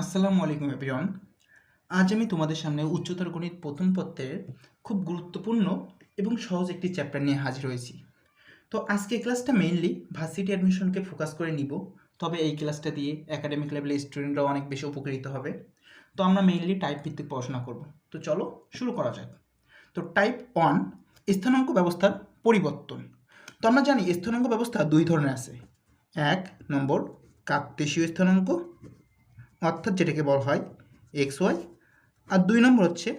আসসালামু আলাইকুম এভরিওয়ান। আজ আমি তোমাদের সামনে উচ্চতর গণিত প্রথম পত্রের খুব গুরুত্বপূর্ণ এবং সহজ একটি চ্যাপ্টার নিয়ে হাজির হয়েছি। তো আজকে ক্লাসটা মেইনলি ভার্সিটি অ্যাডমিশনকে ফোকাস করে নিব, তবে এই ক্লাসটা দিয়ে একাডেমিক লেভেলের স্টুডেন্টরাও অনেক বেশি উপকৃত হবে। তো আমরা মেইনলি টাইপ ভিত্তিক পড়াশোনা করব। তো চলো শুরু করা যাক। তো টাইপ 1, স্থানাঙ্ক ব্যবস্থার পরিবর্তন। তো আমরা জানি স্থানাঙ্ক ব্যবস্থা দুই ধরনের আছে। 1 নম্বর কার্তেশীয় স্থানাঙ্ক, অর্থাৎ যেটাকে বলা হয় এক্স ওয়াই, আর 2 নম্বর হচ্ছে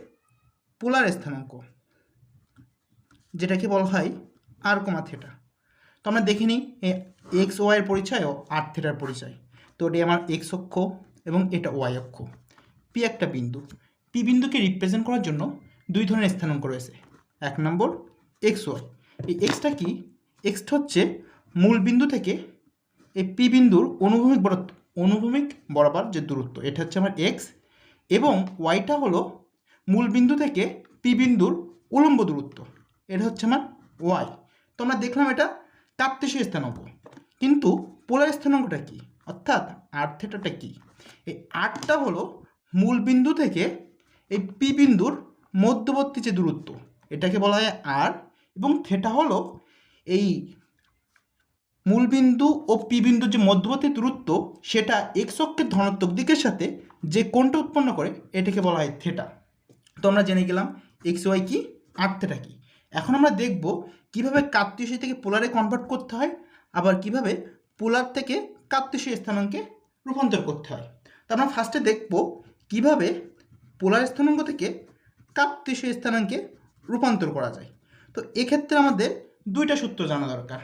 পোলার স্থানাঙ্ক, যেটাকে বলা হয় আর কমা থিটা। তো আমরা দেখে নিই এক্স ওয়াইয়ের পরিচয় ও আর থিটার পরিচয়। তো এটি আমার এক্স অক্ষ এবং এটা ওয়াই অক্ষ। পি একটা বিন্দু, পি বিন্দুকে রিপ্রেজেন্ট করার জন্য দুই ধরনের স্থানাঙ্ক রয়েছে। 1 নম্বর এক্স ওয়াই। এই এক্সটা কি? এক্সটা হচ্ছে মূল বিন্দু থেকে এই পি বিন্দুর অনুভূমিক বরাবর যে দূরত্ব, এটা হচ্ছে আমার এক্স, এবং ওয়াইটা হলো মূল বিন্দু থেকে পি বিন্দুর উলম্ব দূরত্ব, এটা হচ্ছে আমার ওয়াই। তো আমরা দেখলাম এটা কার্তেশীয় স্থানাঙ্ক, কিন্তু পোলার স্থানাঙ্কটা কি, অর্থাৎ আর থিটাটা কি? এই আরটা হলো মূল বিন্দু থেকে এই পি বিন্দুর মধ্যবর্তী যে দূরত্ব, এটাকে বলা হয় আর, এবং থিটা হলো এই মূলবিন্দু ও পি বিন্দুর যে মধ্যবর্তী দূরত্ব, সেটা এক্স অক্ষের ধনাত্মক দিকের সাথে যে কোণটা উৎপন্ন করে, এটাকে বলা হয় থিটা। তো আমরা জেনে গেলাম এক্স ওয়াই কি, আর থিটা কি। এখন আমরা দেখব কিভাবে কার্তেশীয় থেকে পোলারে কনভার্ট করতে হয়, আবার কিভাবে পোলার থেকে কার্তেশীয় স্থানাঙ্কে রূপান্তর করতে হয়। তো আমরা ফার্স্টে দেখব কিভাবে পোলার স্থানাঙ্ক থেকে কার্তেশীয় স্থানাঙ্কে রূপান্তর করা যায়। তো এক্ষেত্রে আমাদের দুইটা সূত্র জানা দরকার।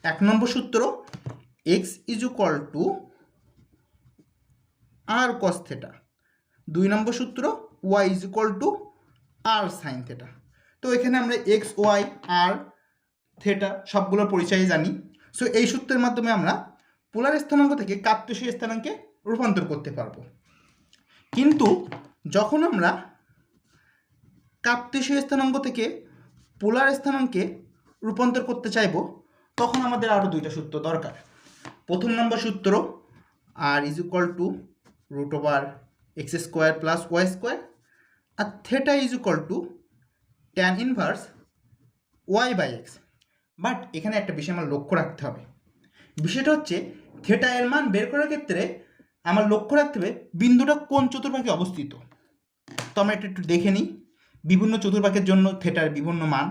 1 নম্বর সূত্র x is equal to r cos theta. 2 নম্বর সূত্র y is equal to r sine theta. তো এখানে আমরা এক্স ওয়াই আর থিটা সবগুলোর পরিচয় জানি। সো এই সূত্রের মাধ্যমে আমরা পোলার স্থানাঙ্ক থেকে কার্তেশীয় স্থানাঙ্কে রূপান্তর করতে পারবো। কিন্তু যখন আমরা কার্তেশীয় স্থানাঙ্ক থেকে পোলার স্থানাঙ্কে রূপান্তর করতে চাইব, তখন আমাদের আরও দুইটা সূত্র দরকার। প্রথম নম্বর সূত্র R is equal to root over x square plus Y square, R theta is equal to tan inverse Y by x. But এখানে একটা বিষয় আমার লক্ষ্য রাখতে হবে। বিষয়টা হচ্ছে থিটা এর মান বের করার ক্ষেত্রে আমার লক্ষ্য রাখতে হবে বিন্দুটা কোন চতুর্ভাগে অবস্থিত। তো আমরা এটা একটু দেখে নিই। বিভিন্ন চতুর্ভাগের জন্য থিটার বিভিন্ন মান।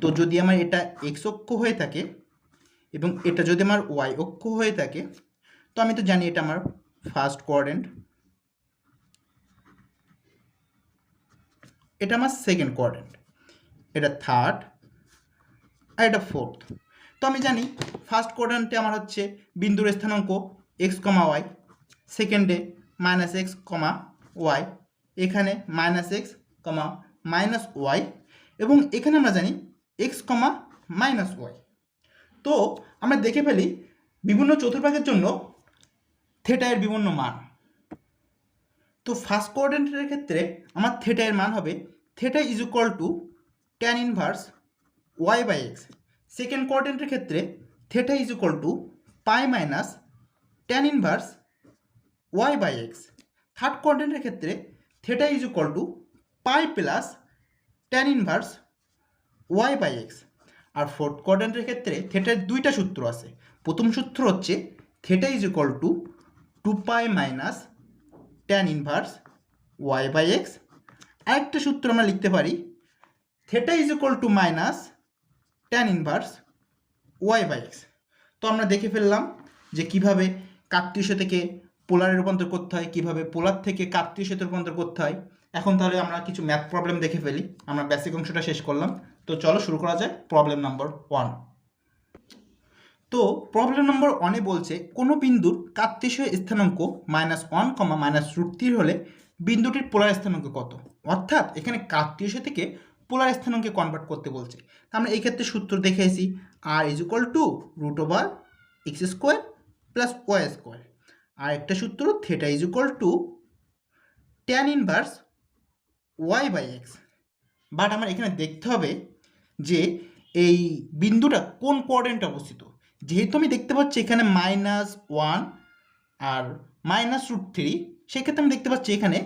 তো যদি আমার এটা এক্স অক্ষ হয়ে থাকে এবং এটা যদি আমার ওয়াই অক্ষ হয়ে থাকে, তো আমি তো জানি এটা আমার ফার্স্ট কোয়াড্রেন্ট, এটা আমার সেকেন্ড কোয়াড্রেন্ট, এটা থার্ড, আর এটা ফোর্থ। তো আমি জানি ফার্স্ট কোয়াড্রেন্টে আমার হচ্ছে বিন্দুর স্থানাঙ্ক এক্স কমা ওয়াই, সেকেন্ডে মাইনাস এক্স কমা ওয়াই, এখানে minus x comma minus y, এবং এখানে আমরা জানি এক্স কমা মাইনাস ওয়াই। তো আমরা দেখে ফেলি বিভিন্ন চতুর্ভাগের জন্য থিটা এর বিভিন্ন মান। তো ফার্স্ট কোয়াড্রেন্টের ক্ষেত্রে আমার থিটা এর মান হবে theta is equal to tan inverse Y by x. Second কোয়াড্রেন্টের ক্ষেত্রে theta is equal to pi minus tan inverse Y by x. Third কোয়াড্রেন্টের ক্ষেত্রে theta is equal to pi plus tan inverse Y by x. আর fourth কোয়াড্রেন্টের ক্ষেত্রে থিটার দুইটা সূত্র আছে। প্রথম সূত্র হচ্ছে theta is equal to 2 pi minus tan inverse Y by x. আরেকটা সূত্র আমরা লিখতে পারি theta is equal to minus tan inverse Y by x. তো আমরা দেখে ফেললাম যে কিভাবে কার্তেশীয় থেকে পোলারে রূপান্তর করতে হয়, কিভাবে পোলার থেকে কার্তেশীয়তে রূপান্তর করতে হয়। এখন তাহলে আমরা কিছু ম্যাথ প্রবলেম দেখে ফেলি। আমরা বেসিক অংশটা শেষ করলাম, তো চলো শুরু করা যায় প্রবলেম নাম্বার 1। তো প্রবলেম নম্বর 1-এ বলছে কোনো বিন্দুর কার্তেশীয় স্থানাঙ্ক -1, -√3 হলে বিন্দুটির পোলার স্থানাঙ্ক কত। অর্থাৎ এখানে কার্তেশীয় থেকে পোলার স্থানাঙ্কে কনভার্ট করতে বলছে। আমরা এই ক্ষেত্রে সূত্র দেখেছি r is equal to root over x square plus Y square. আর একটা সূত্র theta is equal to tan inverse Y by x. But আমার এখানে দেখতে হবে যে এই বিন্দুটা কোন কোয়াড্রেন্টে অবস্থিত। যেহেতু আমি দেখতে পাচ্ছি এখানে -1 আর -√3, সেক্ষেত্রে আমি দেখতে পাচ্ছি এখানে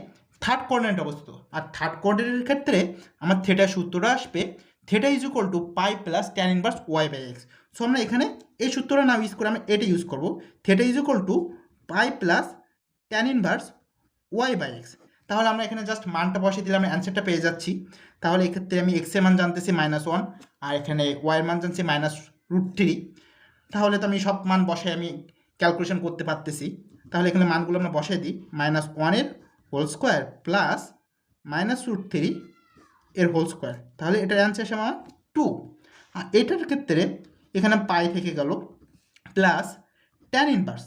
থার্ড কোঅর্ডিনেট অবস্থিত, আর থার্ড কোঅর্ডিনেটের ক্ষেত্রে আমার থেটার সূত্রটা আসবে theta is equal to pi plus tan inverse Y by x. So আমরা এখানে এই সূত্রটা না ইউজ করে আমরা এটা ইউজ করবো, theta is equal to pi plus tan inverse Y by x. তাহলে আমরা এখানে জাস্ট মানটা বসিয়ে দিলে আমরা অ্যান্সারটা পেয়ে যাচ্ছি। তাহলে এক্ষেত্রে আমি এক্সের মান জানতেছি -1, আর এখানে ওয়াইয়ের মান জানছি -√3। তাহলে তো আমি সব মান বসাই আমি ক্যালকুলেশন করতে পারতেছি। তাহলে এখানে মানগুলো আমরা বসাই দিই, -1 হোল স্কোয়ার প্লাস -√3 এর হোল স্কোয়ার। তাহলে এটার অ্যান্সার আসে আমার 2। আর এটার ক্ষেত্রে এখানে পাই থেকে গেল প্লাস ট্যান ইনভার্স,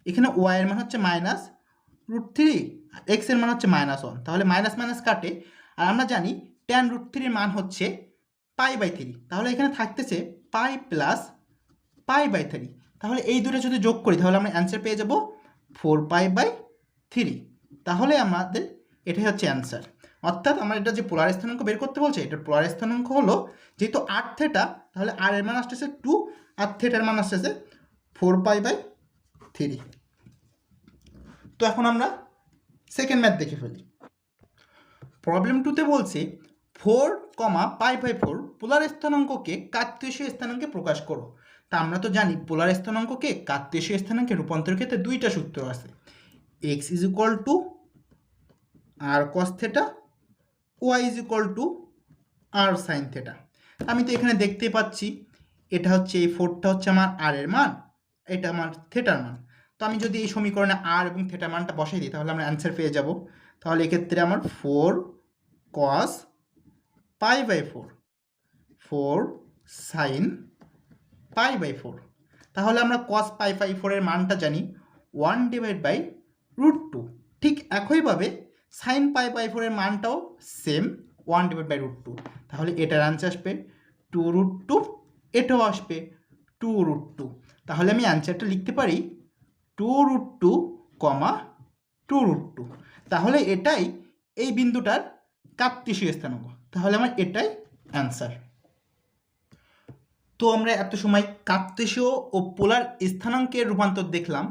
এখানে ওয়াইয়ের মান হচ্ছে -√3 আর এক্সের মান হচ্ছে -1। তাহলে মাইনাস মাইনাস কাটে, আর আমরা জানি tan√3 এর মান হচ্ছে π/3। তাহলে এখানে থাকতেছে পাই প্লাস π/3। তাহলে এই দুটো যদি যোগ করি তাহলে আমরা অ্যান্সার পেয়ে যাব 4π/3। তাহলে আমাদের এটাই হচ্ছে অ্যান্সার। অর্থাৎ আমরা এটা যে পোলার স্থানাঙ্ক বের করতে বলছে, এটার পোলার স্থানাঙ্ক হলো যেহেতু r থেটা, তাহলে r এর মান আসতেছে 2 আর থেটার মান আসতেছে 4π/3। তো এখন আমরা সেকেন্ড ম্যাথ দেখে ফেলি। প্রবলেম 2তে বলছে 4, π/4 পোলার স্থানাঙ্ককে কার্তেশীয় স্থানাঙ্কে প্রকাশ করো। তা আমরা তো জানি পোলার স্থানাঙ্ককে কার্তেশীয় স্থানাঙ্কে রূপান্তরের ক্ষেত্রে দুইটা সূত্র আছে, x is equal to r cos theta, y is equal to r sine theta. আমি তো এখানে দেখতে পাচ্ছি এটা হচ্ছে এই 4টা হচ্ছে আমার আর এর মান, এটা আমার থেটার মান। তো আমি যদি এই সমীকরণে আর এবং থেটার মানটা বসাই দিই তাহলে আমরা অ্যান্সার পেয়ে যাব। তাহলে এক্ষেত্রে আমার 4 cos π/4, 4 sin π/4। তাহলে আমরা cos π/4 এর মানটা জানি 1/√2। ঠিক একইভাবে sin π/4 এর মানটাও সেম 1/√2। তাহলে এটার আনসার আসবে 2√2, এটাও আসবে 2√2। তাহলে আমি অ্যান্সারটা লিখতে পারি 2√2, 2√2। তাহলে এটাই এই বিন্দুটার কার্তেশীয় স্থানাঙ্ক। তাহলে আমার এটাই অ্যান্সার। তো আমরা এত সময় কার্তেশীয় ও পোলার স্থানাঙ্কের রূপান্তর দেখলাম।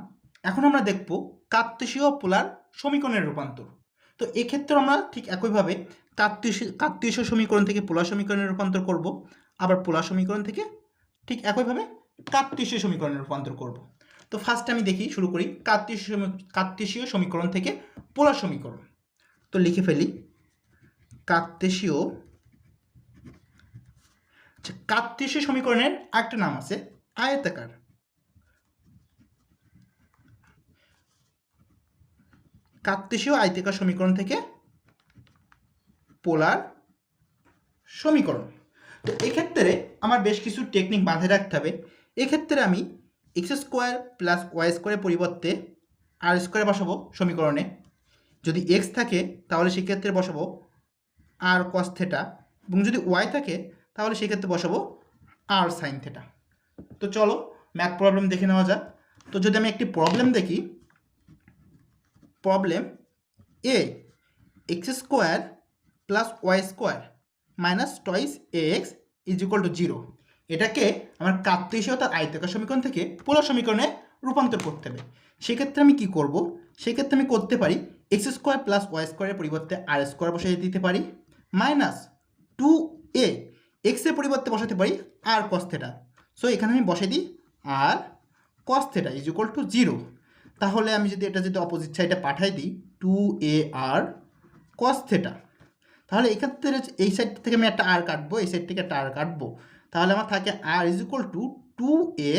এখন আমরা দেখব কার্তেশীয় ও পোলার সমীকরণের রূপান্তর। তো এক্ষেত্রে আমরা ঠিক একইভাবে কার্তেশীয় সমীকরণ থেকে পোলার সমীকরণের রূপান্তর করব, আবার পোলার সমীকরণ থেকে ঠিক একইভাবে কার্তেশীয় সমীকরণের রূপান্তর করব। তো ফার্স্ট আমি দেখি, শুরু করি কার্তেশীয় সমীকরণ থেকে পোলার সমীকরণ। তো লিখে ফেলি কার্তেশীয় সমীকরণের একটা নাম আছে আয়তাকার। কার্তেশীয় আয়তাকার সমীকরণ থেকে পোলার সমীকরণ। তো এক্ষেত্রে আমার বেশ কিছু টেকনিক বাঁধে রাখতে হবে। এক্ষেত্রে আমি x² প্লাস y² পরিবর্তে r² বসাবো সমীকরণে। যদি x থাকে তাহলে সেক্ষেত্রে বসাবো আর কস থেটা, এবং যদি y থাকে তাহলে সেক্ষেত্রে বসাবো আর সাইন থেটা। তো চলো ম্যাথ প্রবলেম দেখে নেওয়া যাক। তো যদি আমি একটি প্রবলেম দেখি, problem A x² plus y² minus toys ax is equal to 0, এটাকে আমার কার্তেশীয় তার আয়তাকার সমীকরণ থেকে পোলার সমীকরণে রূপান্তর করতে হবে। সেক্ষেত্রে আমি কি করব, সেক্ষেত্রে আমি করতে পারি x² প্লাস y² এর পরিবর্তে r² বসাই দিতে পারি, মাইনাস 2a এক্স এর পরিবর্তে বসাতে পারি আর কস থেটা। সো এখানে আমি বসাই দিই আর cos theta is equal to 0। তাহলে আমি যদি এটা যদি অপোজিট সাইডে পাঠাই দিই 2ar কস থেটা, তাহলে এক্ষেত্রে এই সাইড থেকে আমি একটা আর কাটবো, এই সাইড থেকে একটা আর কাটবো, তাহলে আমার থাকে r is equal to 2a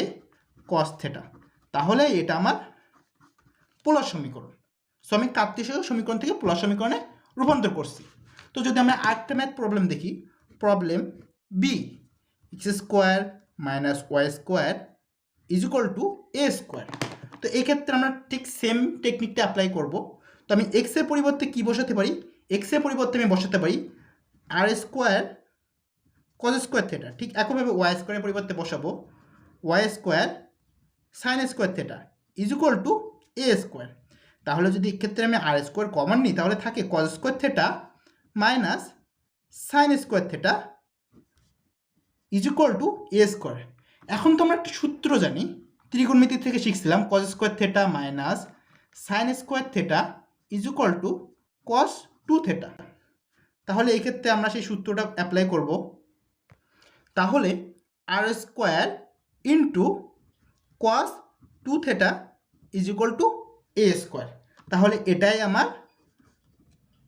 cos theta. তাহলে এটা আমার পোলার সমীকরণ। সো আমি কার্তেশীয় সমীকরণ থেকে পোলার সমীকরণে রূপান্তর করছি। তো যদি আমরা আরেকটা ম্যাথ প্রবলেম দেখি, problem B x² minus y² is equal to a²। তো এক্ষেত্রে আমরা ঠিক সেম টেকনিকটা অ্যাপ্লাই করব। তো আমি এক্স এর পরিবর্তে কি বসাতে পারি, এক্স এর পরিবর্তে আমি বসাতে পারি r² cos² থেটা। ঠিক একইভাবে y² এর পরিবর্তে বসাবো y² sin² theta is equal to a²। তাহলে যদি এক্ষেত্রে আমি r² কমন নিই তাহলে থাকে cos² theta minus sin² theta is equal to a²। এখন তো আমরা একটা সূত্র জানি, ত্রিকোণমিতি থেকে শিখছিলাম cos² theta minus sin² theta is equal to cos 2 theta. তাহলে এই ক্ষেত্রে আমরা সেই সূত্রটা অ্যাপ্লাই করব। তাহলে r square into cos 2 theta is equal to a square. তাহলে এটাই আমার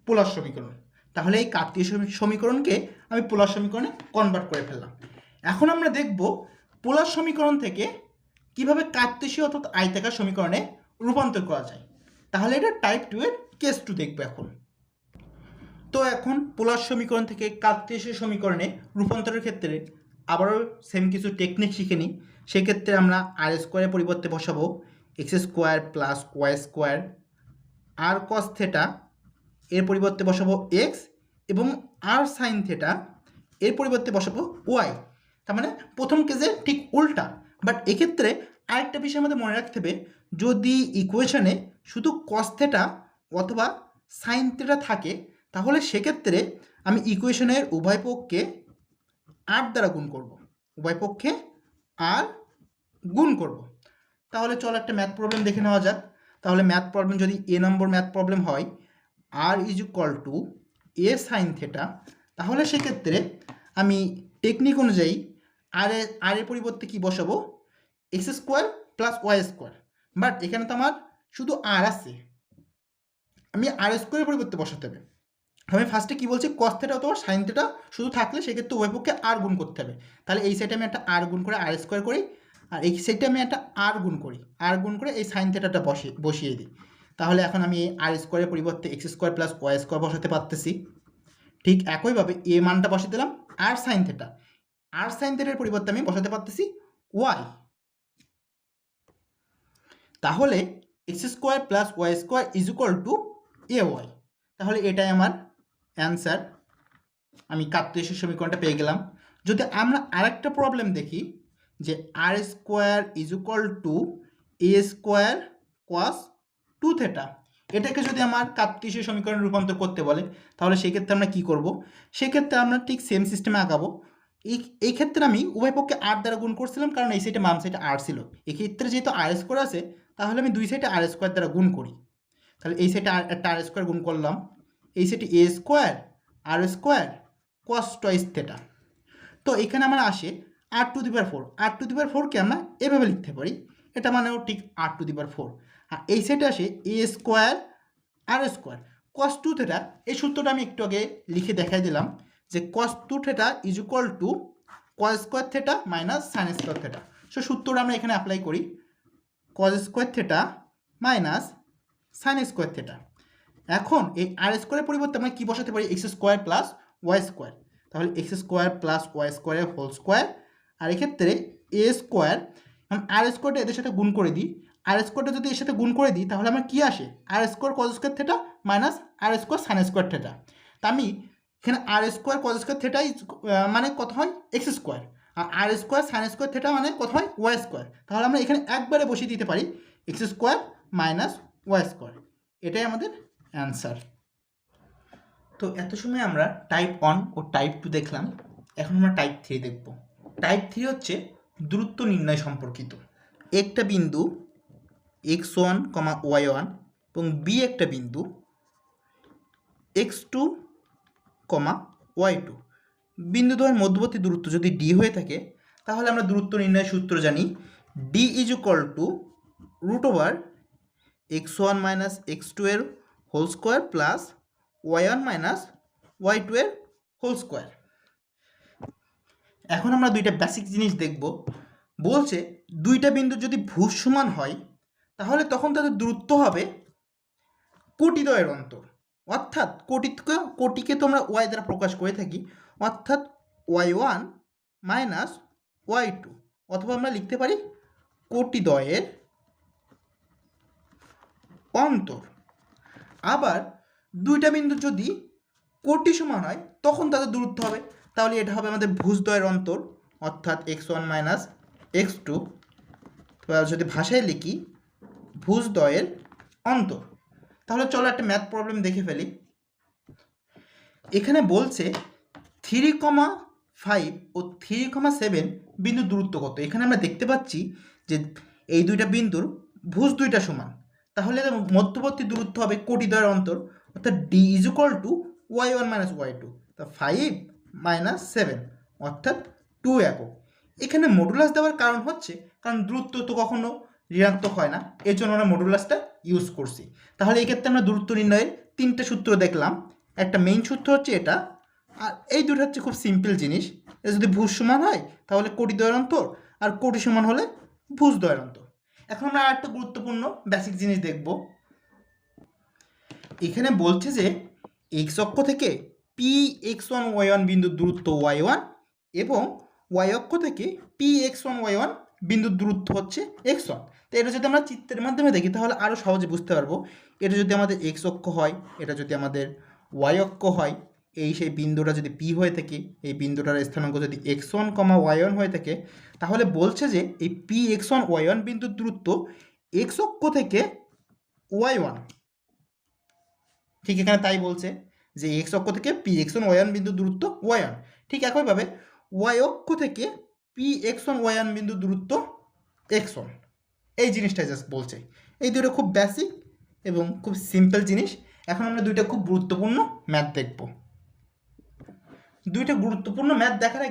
পোলার সমীকরণ। তাহলে এই কার্তীয় সমীকরণকে আমি পোলার সমীকরণে কনভার্ট করে ফেললাম। এখন আমরা দেখব পোলার সমীকরণ থেকে কিভাবে কার্তেশীয় অর্থাৎ আয়তাকার সমীকরণে রূপান্তর করা যায়। তাহলে এটা টাইপ 2 এর কেস 2 দেখব এখন। তো এখন পোলার সমীকরণ থেকে কার্তেশীয় সমীকরণে রূপান্তরের ক্ষেত্রে আবারও সেম কিছু টেকনিক শিখে নিই। সেক্ষেত্রে আমরা আর স্কোয়ারের পরিবর্তে বসাবো x square plus Y square, আর কস থেটা এর পরিবর্তে বসাবো এক্স, এবং আর সাইন থেটা এর পরিবর্তে বসাবো ওয়াই। তার মানে প্রথম কেসে ঠিক উল্টা। বাট এক্ষেত্রে আরেকটা বিষয় আমাদের মনে রাখতে হবে, যদি ইকুয়েশনে শুধু কস থেটা অথবা সাইন থেটা থাকে তাহলে সেক্ষেত্রে আমি ইকুয়েশনের উভয় পক্ষে আর দ্বারা গুণ করব, উভয় পক্ষে আর গুণ করব। তাহলে চলো একটা ম্যাথ প্রবলেম দেখে নেওয়া যাক। তাহলে ম্যাথ প্রবলেম যদি এ নম্বর ম্যাথ প্রবলেম হয় r is equal to a sine theta, তাহলে সেক্ষেত্রে আমি টেকনিক অনুযায়ী আর এর পরিবর্তে কি বসাবো x square plus Y square. But এখানে তো আমার শুধু আর আছে, আমি আর স্কোয়ারের পরিবর্তে বসাতে হবে। আমি ফার্স্টে কী বলছি কস থেটা অথবা সাইন থেটা শুধু থাকলে সেক্ষেত্রে উভয় পক্ষে আর গুণ করতে হবে। তাহলে এই সাইডে আমি একটা আর গুণ করে আর স্কোয়ার করি, আর এই সাইডে আমি একটা আর গুণ করি, আর গুণ করে এই সাইন থেটাটা বসিয়ে দিই। তাহলে এখন আমি এই আর স্কোয়ারের পরিবর্তে x square plus Y square বসাতে পারতেছি। ঠিক একইভাবে এ মানটা বসিয়ে দিলাম r sine theta, r sine থেটার পরিবর্তে আমি বসাতে পারতেছি ওয়াই। তাহলে x square plus Y square is equal to a y. তাহলে এটাই আমার অ্যান্সার। আমি কার্তেশীয় সমীকরণটা পেয়ে গেলাম। যদি আমরা আরেকটা প্রবলেম দেখি যে r square is equal to a square cos 2 theta, এটাকে যদি আমার কার্তেশীয় সমীকরণে রূপান্তর করতে বলে তাহলে সেক্ষেত্রে আমরা কি করব, সেক্ষেত্রে আমরা ঠিক সেম সিস্টেমে আঁকাবো। এই ক্ষেত্রে আমি উভয় পক্ষে আর দ্বারা গুণ করছিলাম, কারণ এই সাইডে বাম সাইডে আর ছিল। এক্ষেত্রে যেহেতু আর স্কোয়ার আছে তাহলে আমি দুই সাইডে আর স্কোয়ার দ্বারা গুণ করি। তাহলে এই সাইডে একটা আর স্কোয়ার গুণ করলাম, এই সাইডে এ স্কোয়ার আর স্কোয়ার কস টয়েস থেটা। তো এখানে আমার আসে আর to the power 4। R to the পাওয়ার 4কে আমরা এভাবে লিখতে পারি, এটা মানেও ঠিক আর টু দি পাওয়ার 4। আর এই সাইডে আসে a square r square cos 2 theta. এই সূত্রটা আমি একটু আগে লিখে দেখাই দিলাম যে cos 2 theta is equal to cos square theta minus sine square theta. So সূত্রটা আমরা এখানে অ্যাপ্লাই করি, cos square theta minus sine square theta. এখন এই আর স্কোয়ারের পরিবর্তে আমরা কী বসাতে পারি x square plus Y square. তাহলে এক্স স্কোয়ার প্লাস ওয়াই স্কোয়ারের হোল স্কোয়ার, আর এক্ষেত্রে এ স্কোয়ার, আর স্কোয়ারটা এদের সাথে গুণ করে দিই। আর স্কোয়ারটা যদি এর সাথে গুণ করে দিই তাহলে আমার কী আসে r square cos square theta minus r square sine square theta. তা আমি এখানে আর স্কোয়ার কস স্কোয়ার থেটাই মানে কত হয় x square, r square sine square theta মানে কত হয় ওয়াই স্কোয়ার। তাহলে আমরা এখানে একবারে বসিয়ে দিতে পারি x square minus y square. এটাই আমাদের অ্যান্সার। তো এত সময় আমরা টাইপ 1 ও টাইপ 2 দেখলাম, এখন আমরা টাইপ 3 দেখব। টাইপ 3 হচ্ছে দূরত্ব নির্ণয় সম্পর্কিত। একটা বিন্দু x1, y1 এবং বি একটা বিন্দু x2, y2। বিন্দু দ্বয়ের মধ্যবর্তী দূরত্ব যদি d হয়ে থাকে তাহলে আমরা দূরত্ব নির্ণয়ের সূত্র জানি d is equal to root over x1 minus x2 এর whole square plus y1 minus y2 এর হোল স্কোয়ার। এখন আমরা দুইটা বেসিক জিনিস দেখব। বলছে দুইটা বিন্দু যদি ভুজ সমান হয় তাহলে তখন তাদের দূরত্ব হবে কোটিদ্বয়ের অন্তর, অর্থাৎ কোটিকে তো আমরা ওয়াই দ্বারা প্রকাশ করে থাকি, অর্থাৎ y1 মাইনাস y2, অথবা আমরা লিখতে পারি কোটিদ্বয়ের অন্তর। আবার দুইটা বিন্দু যদি কোটি সমান হয় তখন তাদের দূরত্ব হবে, তাহলে এটা হবে আমাদের ভুজদ্বয়ের অন্তর, অর্থাৎ x1 মাইনাস x2। যদি ভাষায় লিখি ভুজদ্বয়ের অন্তর। তাহলে চলো একটা ম্যাথ প্রবলেম দেখে ফেলি। এখানে বলছে 3,5 ও 3,7 বিন্দুর দূরত্ব কত। এখানে আমরা দেখতে পাচ্ছি যে এই দুইটা বিন্দুর ভুজ দুইটা সমান, তাহলে মধ্যবর্তী দূরত্ব হবে কোটিদ্বয়ের অন্তর, অর্থাৎ D is equal two y1 minus y2, তা 5 মাইনাস 7 অর্থাৎ 2 একক। এখানে মডুলাস দেওয়ার কারণ হচ্ছে কারণ দূরত্ব তো কখনো ঋণাত্মক হয় না, এর জন্য আমরা মডুলাসটা ইউজ করছি। তাহলে এই ক্ষেত্রে আমরা দূরত্ব নির্ণয়ের 3টে সূত্র দেখলাম। একটা মেইন সূত্র হচ্ছে এটা, আর এই দুটো হচ্ছে খুব সিম্পল জিনিস। এটা যদি ভুজ সমান হয় তাহলে কোটিদ্বয়ের অন্তর, আর কোটি সমান হলে ভুজদ্বয়ের অন্তর। এখন আমরা আরেকটা গুরুত্বপূর্ণ বেসিক জিনিস দেখব। এখানে বলছে যে এক্স অক্ষ থেকে পি x1 y1 বিন্দুর দূরত্ব y1 এবং y অক্ষ থেকে পি x1 y1 বিন্দুর দূরত্ব হচ্ছে x1। তো এটা যদি আমরা চিত্রের মাধ্যমে দেখি তাহলে আরও সহজে বুঝতে পারবো। এটা যদি আমাদের এক্স অক্ষ হয়, এটা যদি আমাদের y অক্ষ হয়, এই সেই বিন্দুটা যদি পি হয়ে থাকে, এই বিন্দুটার স্থানাঙ্ক যদি x1, y1 হয়ে থাকে, তাহলে বলছে যে এই পি x1 y1 বিন্দুর দূরত্ব এক্স অক্ষ থেকে y1। ঠিক এখানে তাই বলছে যে এক্স অক্ষ থেকে পি x1 y1 বিন্দুর দূরত্ব y1। ঠিক একইভাবে y অক্ষ থেকে পি x1 y1 বিন্দুর দূরত্ব x1। এই জিনিসটা জাস্ট বলছে। এই দুটো খুব বেসিক এবং খুব সিম্পল জিনিস। এখন আমরা দুইটা খুব গুরুত্বপূর্ণ ম্যাথ দেখব। দুইটা গুরুত্বপূর্ণ ম্যাথ দেখার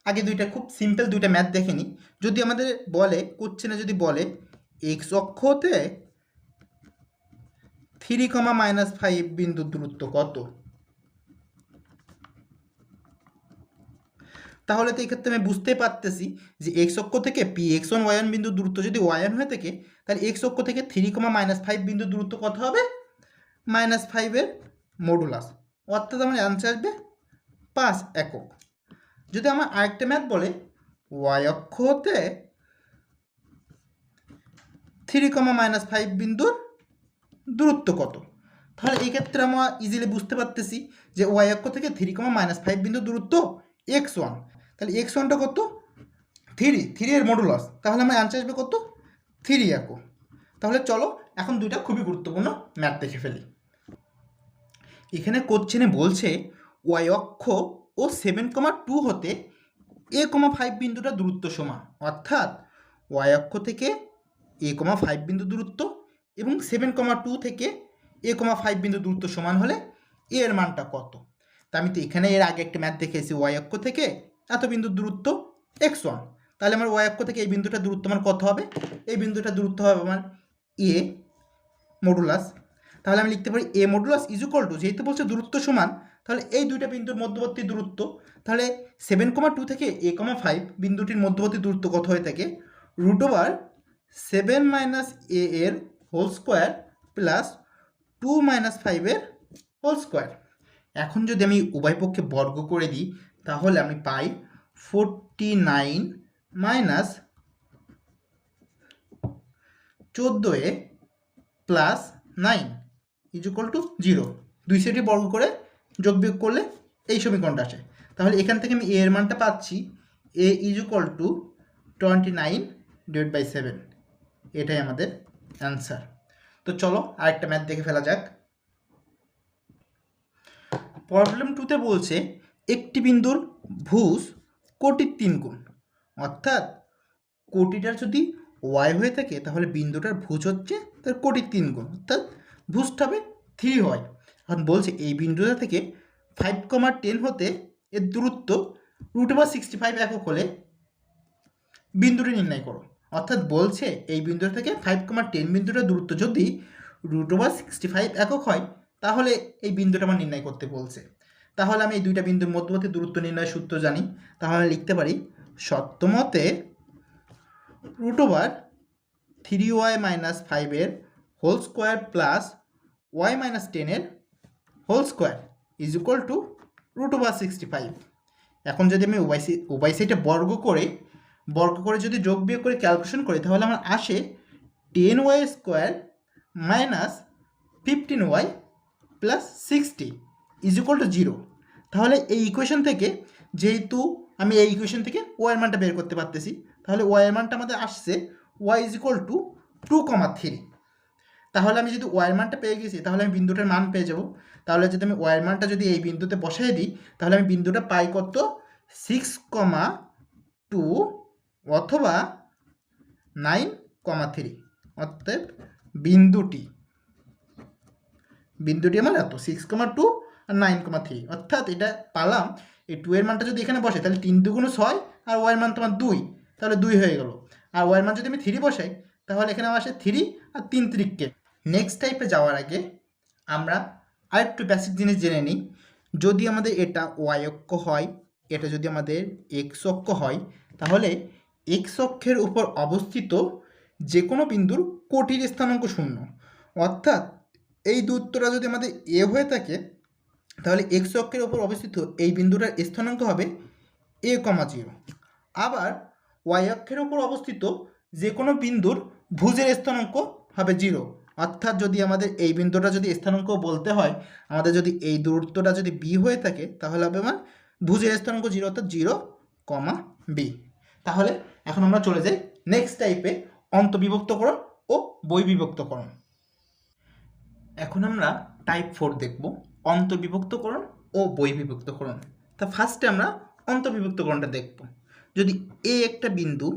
আগে দুইটা খুব সিম্পল দুইটা ম্যাথ দেখে নিই। যদি আমাদের বলে কোশ্চেনে যদি বলে এক্স অক্ষতে 3,-5 বিন্দুর দূরত্ব কত, তাহলে তো এই ক্ষেত্রে আমি বুঝতে পারতেছি যে এক্স অক্ষ থেকে পি x1 y1 বিন্দুর দূরত্ব যদি y1 হয়ে থাকে, তাহলে এক্স অক্ষ থেকে 3,-5 বিন্দুর দূরত্ব কত হবে, -5 মডুলাস, অর্থাৎ আমার অ্যান্সার আসবে 5 একক। যদি আমার আরেকটা ম্যাথ বলে y অক্ষ হতে 3,-5 বিন্দুর দূরত্ব কত, তাহলে এই ক্ষেত্রে আমরা ইজিলি বুঝতে পারতেছি যে y অক্ষ থেকে 3,-5 বিন্দুর দূরত্ব x1। তাহলে x1টা কত, 3 এর মডুলাস, তাহলে আমার অ্যান্সার আসবে কত, 3 একক। তাহলে চলো এখন দুইটা খুবই গুরুত্বপূর্ণ ম্যাথ দেখে ফেলি। এখানে কোশ্চেনে বলছে y অক্ষ ও 7,2 হতে a,5 বিন্দুটা দূরত্ব সমান, অর্থাৎ y অক্ষ থেকে a,5 বিন্দু দূরত্ব এবং 7,2 থেকে a,5 বিন্দু দূরত্ব সমান হলে a এর মানটা কত। তা আমি তো এখানে এর আগে একটা ম্যাথ দেখেছি y অক্ষ থেকে এত বিন্দুর দূরত্ব x1, তাহলে আমার y অক্ষ থেকে এই বিন্দুটা দূরত্ব আমার কত হবে, এই বিন্দুটা দূরত্ব হবে আমার a মডুলাস। তাহলে আমি লিখতে পারি a modulus is equal two, যেহেতু বলছে দূরত্ব সমান, তাহলে এই দুইটা বিন্দুর মধ্যবর্তী দূরত্ব, তাহলে 7,2 থেকে a,5 বিন্দুটির মধ্যবর্তী দূরত্ব কত হয়ে থাকে, √7 - a এর হোল স্কোয়ার প্লাস 2 - 5 এর হোল স্কোয়ার। এখন যদি আমি উভয় পক্ষে বর্গ করে দিই তাহলে আমি পাই 49 - 14a plus 9 is equal to 0। দুই সাইডে বর্গ করে যোগ বিয়োগ করলে এই সমীকরণটা আসে। তাহলে এখান থেকে আমি a এর মানটা পাচ্ছি a ইজ ইকুয়াল টু 29/7। এটাই আমাদের অ্যান্সার। তো চলো আরেকটা ম্যাথ দেখে ফেলা যাক। প্রবলেম 2তে বলছে একটি বিন্দুর ভুজ কোটির 3 গুণ, অর্থাৎ কোটিটার যদি y হয়ে থাকে তাহলে বিন্দুটার ভুজ হচ্ছে তার কোটির 3 গুণ, অর্থাৎ ভুজটা হবে 3 হয়। এখন বলছে এই বিন্দুটা থেকে 5,10 হতে এর দূরত্ব √65 একক হলে বিন্দুটি নির্ণয় করো। অর্থাৎ বলছে এই বিন্দুটা থেকে 5,10 বিন্দুটার দূরত্ব যদি √65 একক হয় তাহলে এই বিন্দুটা আমার নির্ণয় করতে বলছে। তাহলে আমি এই দুইটা বিন্দুর মধ্যবর্তী দূরত্ব নির্ণয়ের সূত্র জানি, তাহলে লিখতে পারি সত্যমতে √3y - 5 এর হোল স্কোয়ার প্লাস y - 10 এর whole square is equal to √65। এখন যদি আমি উভয় সাইডে বর্গ করে যদি যোগ বিয়োগ করে ক্যালকুলেশন করি তাহলে আমার আসে 10y square minus 15y plus 60 is equal to 0। তাহলে এই ইকুয়েশন থেকে, যেহেতু আমি এই ইকুয়েশন থেকে ওয়াই এর মানটা বের করতে পারতেছি, তাহলে ওয়াই এর মানটা আমাদের আসছে y ইজ ইকুয়াল টু 2,3। তাহলে আমি যদি ওয়াই এর মানটা পেয়ে গেছি তাহলে আমি বিন্দুটার মান পেয়ে যাব। তাহলে যদি আমি ওয়াই এর মানটা যদি এই বিন্দুতে বসাই দিই তাহলে আমি বিন্দুটা পাই কত, 6,2 অথবা 9,3, অর্থাৎ বিন্দুটি আমার এত 6,2 আর 9,3, অর্থাৎ এটা পালাম এই 2 এর মানটা যদি এখানে বসে তাহলে 3 2 6 আর ওয়াই মান তোমার 2, তাহলে 2 হয়ে গেল। আর ওয়াই মান যদি আমি 3 বসাই তাহলে এখানে আসে 3 আর 3 3কে। নেক্সট টাইপে যাওয়ার আগে আমরা আরেকটু বেসিক জিনিস জেনে নিই। যদি আমাদের এটা ওয়াই অক্ষ হয়, এটা যদি আমাদের এক্স অক্ষ হয়, তাহলে এক্স অক্ষের উপর অবস্থিত যে কোনো বিন্দুর কোটির স্থানাঙ্ক 0, অর্থাৎ এই দূরত্বটা যদি আমাদের এ হয়ে থাকে তাহলে এক্স অক্ষের উপর অবস্থিত এই বিন্দুটার স্থানাঙ্ক হবে a,0। আবার ওয়াই অক্ষের উপর অবস্থিত যে কোনো বিন্দুর ভুজের স্থানাঙ্ক হবে 0, অর্থাৎ যদি আমাদের এই বিন্দুটা যদি স্থানাঙ্ক বলতে হয়, আমাদের যদি এই দূরত্বটা যদি বি হয়ে থাকে তাহলে হবে আমার ভুজের স্থানাঙ্ক 0, অর্থাৎ 0, বি। তাহলে এখন আমরা চলে যাই নেক্সট টাইপে, অন্তবিভক্তকরণ ও বহির্বিভক্তকরণ। এখন আমরা টাইপ 4 দেখব, অন্তর্বিভক্তকরণ ও বহির্বিভক্তকরণ। তা ফার্স্টে আমরা অন্তর্বিভক্তকরণটা দেখব। যদি এ একটা বিন্দু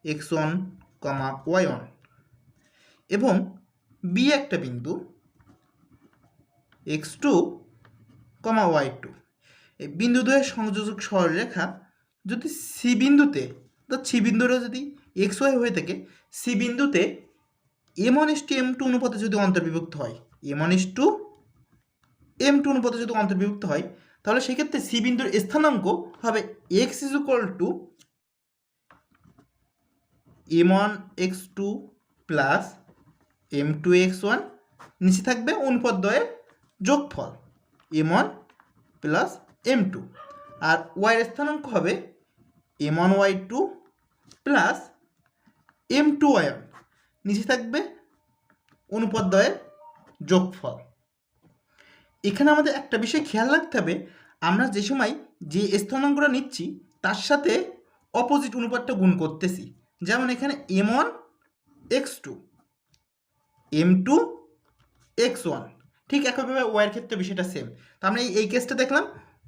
x1, y1 এবং বি একটা বিন্দু x2, y2, এই বিন্দু দ্বয়ের সংযোজক সরলরেখা যদি সি বিন্দুতে, সি বিন্দুটা যদি xy হয়ে থাকে, সি বিন্দুতে m1:m2 অনুপাতে যদি অন্তর্বিভক্ত হয়, m1:m2 অনুপাতে যদি অন্তর্বিভক্ত হয়, তাহলে সেক্ষেত্রে সি বিন্দুর স্থানাঙ্ক হবে x = m1x2 প্লাস m2x1, নিচে থাকবে অনুপাত দ্বয়ের যোগফল m1 প্লাস m2, আর ওয়াইয়ের স্থানাঙ্ক হবে m1y2 প্লাস m2y1, নিচে থাকবে অনুপাত দ্বয়ের যোগফল। এখানে আমাদের একটা বিষয় খেয়াল রাখতে হবে, আমরা যে সময় যে স্থানাঙ্কটা নিচ্ছি তার সাথে অপোজিট অনুপাতটা গুণ করতেছি। যেমন এখানে m1x2, m2x1, ঠিক একইভাবে ওয়াইয়ের ক্ষেত্রে বিষয়টা সেম। তো আমরা এই কেসটা দেখলাম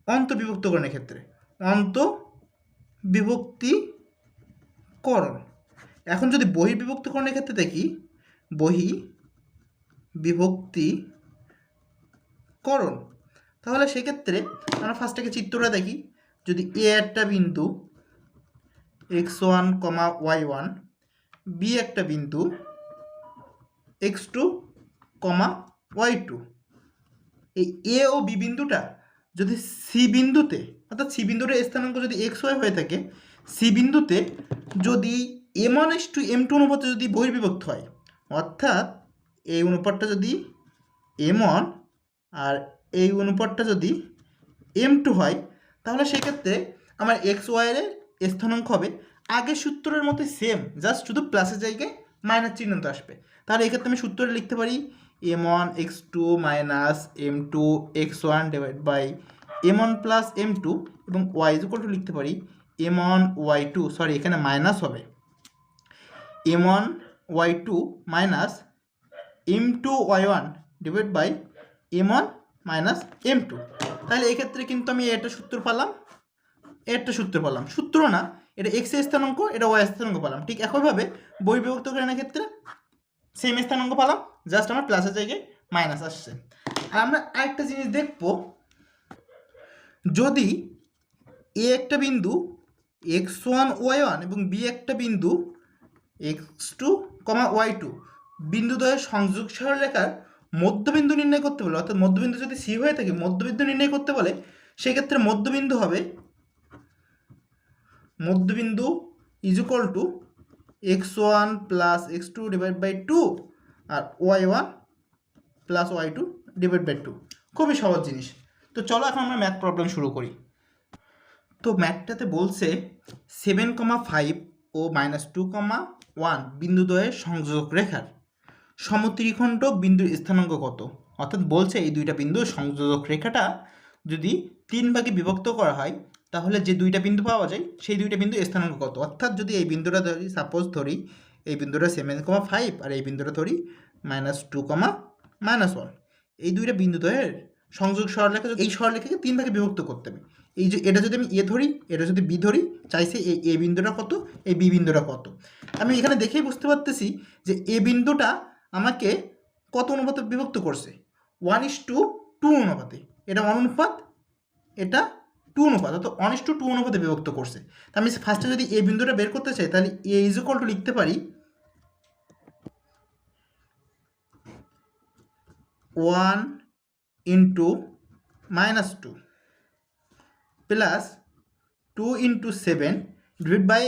অন্তর্বিভক্তকরণের ক্ষেত্রে, অন্তর্বিভক্তিকরণ। এখন যদি বহির্বিভক্তকরণের ক্ষেত্রে দেখি, বহির্বিভক্তিকরণ, তাহলে সেক্ষেত্রে আমরা ফার্স্ট থেকে চিত্রটা দেখি। যদি এ একটা বিন্দু x1, y1, বি একটা বিন্দু x2, y2, এই এ ও বি বিন্দুটা যদি সি বিন্দুতে, অর্থাৎ সি বিন্দুর স্থানাঙ্ক যদি xy হয়ে থাকে, সি বিন্দুতে যদি m1:m2 অনুপাতে যদি বহির্বিভক্ত হয়, অর্থাৎ এই অনুপাতটা যদি m1 আর এই অনুপাতটা যদি m2 হয়, তাহলে সেক্ষেত্রে আমার xy এর স্থানাঙ্ক হবে আগের সূত্রের মতোই সেম, জাস্ট শুধু প্লাসের জায়গায় মাইনাস চিহ্নটা আসবে। তাহলে এক্ষেত্রে আমি সূত্রটা লিখতে পারি m1x2 minus m2x1 divide by m1 plus m2, এবং y = লিখতে পারি m1y2, সরি এখানে মাইনাস হবে, m1y2 minus m2y1 divide by m1 minus m2। তাহলে এক্ষেত্রে কিন্তু আমি এটা সূত্র পেলাম, সূত্র না, এটা x এর স্থানাঙ্ক, এটা y এর স্থানাঙ্ক পেলাম। ঠিক একইভাবে বহির্বিভক্তকরণের ক্ষেত্রে সেম স্থানাঙ্ক পেলাম, জাস্ট আমার প্লাসের জায়গায় মাইনাস আসছে। আর আমরা আরেকটা জিনিস দেখব, যদি এ একটা বিন্দু x1, y1 এবং বি একটা বিন্দু x2, y2 বিন্দু দ্বয়ের সংযোগ সরলরেখার মধ্যবিন্দু নির্ণয় করতে বলে, অর্থাৎ মধ্যবিন্দু যদি সি হয়ে থাকে মধ্যবিন্দু নির্ণয় করতে বলে, সেক্ষেত্রে মধ্যবিন্দু হবে = x1 plus x2 divide by 2 আর y1 plus y2 divide by 2। খুবই সহজ জিনিস। তো চলো এখন আমরা ম্যাথ প্রবলেম শুরু করি। তো ম্যাথটাতে বলছে 7,5 ও -2,1 বিন্দুদ্বয়ের সংযোজক রেখার সমত্রিখণ্ডক বিন্দুর স্থানাঙ্ক কত? অর্থাৎ বলছে এই দুইটা বিন্দুর সংযোজক রেখাটা যদি 3 ভাগে বিভক্ত করা হয় তাহলে যে দুইটা বিন্দু পাওয়া যায় সেই দুইটা বিন্দু স্থানাঙ্ক কত? অর্থাৎ যদি এই বিন্দুটা ধরি, সাপোজ ধরি এই বিন্দুটা 7,5 আর এই বিন্দুটা ধরি -2,-1, এই দুইটা বিন্দুদ্বয়ের সংযোগ সরলরেখা, এই সরলরেখাকে 3 ভাগে বিভক্ত করতে হবে। এই যে এটা যদি আমি এ ধরি, এটা যদি বি ধরি, চাইছে এই এ বিন্দুটা কত, এই বি বিন্দুটা কত। আমি এখানে দেখেই বুঝতে পারতেছি যে এ বিন্দুটা আমাকে কত অনুপাতে বিভক্ত করছে? 1:2 অনুপাতে। এটা 1 অনুপাত, এটা 2 অনুপাত, অর্থাৎ 1:2 অনুপাতে বিভক্ত করছে। তা আমি ফার্স্টে যদি এ বিন্দুটা বের করতে চাই তাহলে এ ইজ ইকুয়াল টু লিখতে পারি 1 into -2 plus 2 into 7 divide by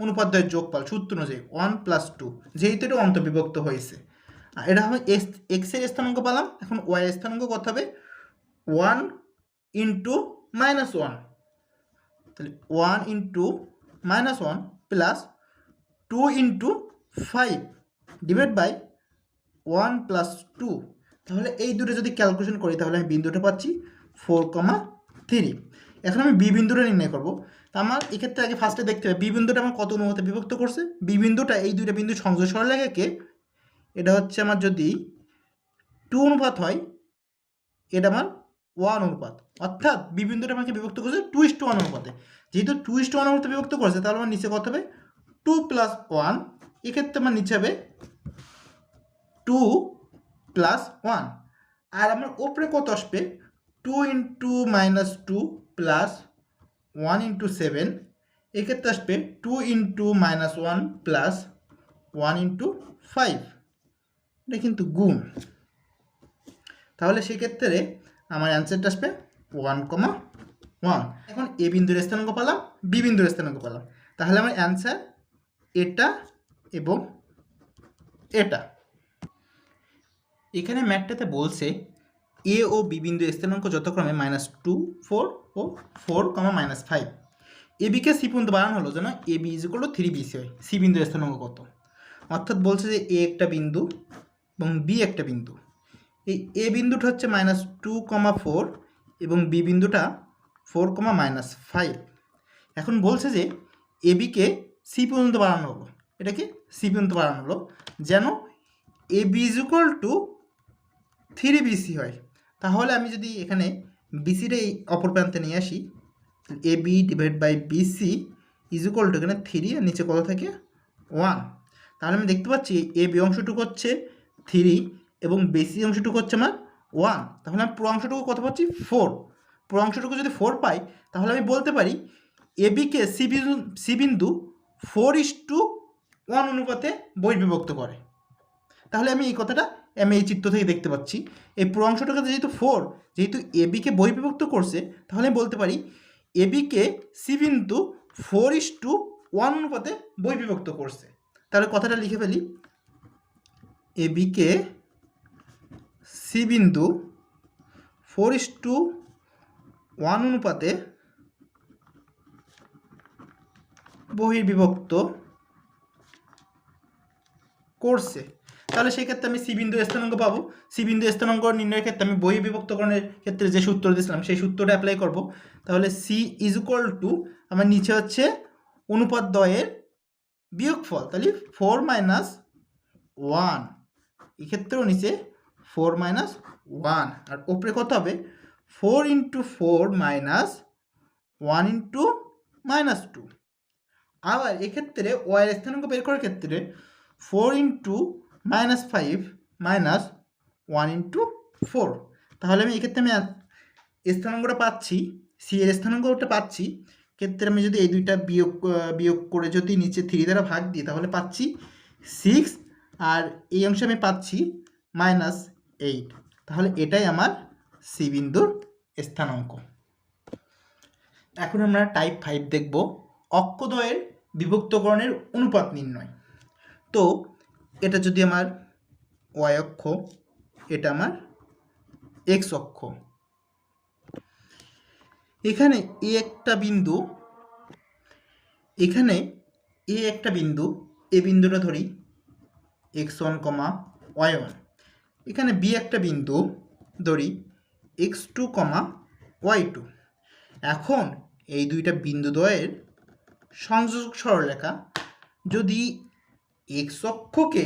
অনুপাদ্যের যোগফল সূত্র অনুযায়ী 1 + 2, যেহেতু এটা অন্তর্বিভক্ত হয়েছে। আর এটা হবে এক্সের স্থানাঙ্ক পেলাম। এখন ওয়াই এর স্থানাঙ্ক কত হবে? 1 ইন্টু -1, তাহলে 1 into -1 plus 2 into 5 divide by 1 + 2। তাহলে এই দুটো যদি ক্যালকুলেশন করি তাহলে আমি বিন্দুটা পাচ্ছি 4,3। এখন আমি বি বিন্দুটা নির্ণয় করব। তা আমার এক্ষেত্রে আগে ফার্স্টে দেখতে হবে বি বিন্দুটা আমার কত অনুপাতে বিভক্ত করছে। বি বিন্দুটা এই দুইটা বিন্দু সংযোগ সরলরেখাকে, এটা হচ্ছে আমার যদি 2 অনুপাত হয়, এটা আমার 1 অনুপাত, অর্থাৎ বি বিন্দুটা আমাকে বিভক্ত করছে 2:1 অনুপাতে। যেহেতু 2:1 অনুপাতে বিভক্ত করছে তাহলে আমার নিচে কত হবে? 2 + 1। এক্ষেত্রে আমার নিচে হবে 2 + 1। আর আমার ওপরে কত আসবে? 2 ইন্টু -2 প্লাস 1 ইন্টু 7। এক্ষেত্রে আসবে 2 ইন্টু -1 প্লাস 1 ইন্টু 5। এটা কিন্তু গুণ। তাহলে সেক্ষেত্রে আমার অ্যান্সারটা আসবে 1,1। এখন এ বিন্দুর স্থানাঙ্ক পেলাম, বি বিন্দুর স্থানাঙ্ক পেলাম। তাহলে আমার অ্যান্সার এটা এবং এটা। এখানে ম্যাথটাতে বলছে এ ও বি বিন্দু স্থানাঙ্ক যথাক্রমে -2, 4 ও 4, -5। এ বিকে সি পর্যন্ত বাড়ানো হলো যেন A B is equal to 3BC হয়। সি বিন্দু স্থানাঙ্ক কত? অর্থাৎ বলছে যে এ একটা বিন্দু এবং বি একটা বিন্দু। এই এ বিন্দুটা হচ্ছে -2,4 এবং বি বিন্দুটা 4, -5। এখন বলছে যে এ বিকে সি পর্যন্ত বাড়ানো হলো, এটাকে সি পর্যন্ত বাড়ানো হলো যেন A B is equal to 3BC হয়। তাহলে আমি যদি এখানে বিসিটা এই অপর প্রান্তে নিয়ে আসি, A B divide by BC is equal to এখানে 3 আর নিচে কত থাকে? 1। তাহলে আমি দেখতে পাচ্ছি এ বি অংশটুকু হচ্ছে 3 এবং বিসি অংশটুকু হচ্ছে আমার 1। তাহলে আমি পুরো অংশটুকু কত পাচ্ছি? 4। পুরো অংশটুকু যদি 4 পাই তাহলে আমি বলতে পারি এ বিকে সি বিন্দু 4:1 অনুপাতে বহির্বিভক্ত করে। তাহলে আমি এই কথাটা আমি এই চিত্র থেকে দেখতে পাচ্ছি এই পুরো অংশটাকে যেহেতু 4, যেহেতু এ বিকে বহির্বিভক্ত করছে, তাহলে আমি বলতে পারি এ বিকে সি বিন্দু 4:1 অনুপাতে বহির্বিভক্ত করছে। তাহলে কথাটা লিখে ফেলি, এ বিকে সি বিন্দু 4:1 অনুপাতে বহির্বিভক্ত করছে। তাহলে সেক্ষেত্রে আমি সি বিন্দু স্থানাঙ্ক পাবো। সি বিন্দু স্থানাঙ্ক নির্ণয়ের ক্ষেত্রে আমি বহির্বিভক্তকরণের ক্ষেত্রে যে সূত্র দিয়েছিলাম সেই সূত্রটা অ্যাপ্লাই করব। তাহলে সি ইজ ইকুয়াল টু আমার নিচে হচ্ছে অনুপাত দ্বয়ের বিয়োগফল, তাহলে 4 - 1। এক্ষেত্রেও নিচে 4 - 1 আর ওপরে কত হবে? 4 ইন্টু 4 মাইনাস 1 ইন্টু -2। আবার এক্ষেত্রে ওয়াইয়ের স্থানাঙ্ক বের করার ক্ষেত্রে 4 ইন্টু -5 মাইনাস 1 ইন্টু 4। তাহলে আমি এক্ষেত্রে আমি স্থানাঙ্কটা পাচ্ছি, সি এর স্থানাঙ্কটা পাচ্ছি। ক্ষেত্রে আমি যদি এই দুইটা বিয়োগ করে যদি নিচে 3 দ্বারা ভাগ দিই তাহলে পাচ্ছি 6 আর এই অংশে আমি পাচ্ছি -8। তাহলে এটাই আমার সি বিন্দুর স্থানাঙ্ক। এখন আমরা টাইপ 5 দেখব, অক্ষদ্বয়ের বিভক্তকরণের অনুপাত নির্ণয়। তো এটা যদি আমার ওয়াই অক্ষ, এটা আমার এক্স অক্ষ। এখানে এ একটা বিন্দু, এখানে এ একটা বিন্দু, এ বিন্দুটা ধরি x1, y1। এখানে বি একটা বিন্দু ধরি x2, y2। এখন এই দুইটা বিন্দু দ্বয়ের সংযোজক সরলরেখা যদি এক্স অক্ষকে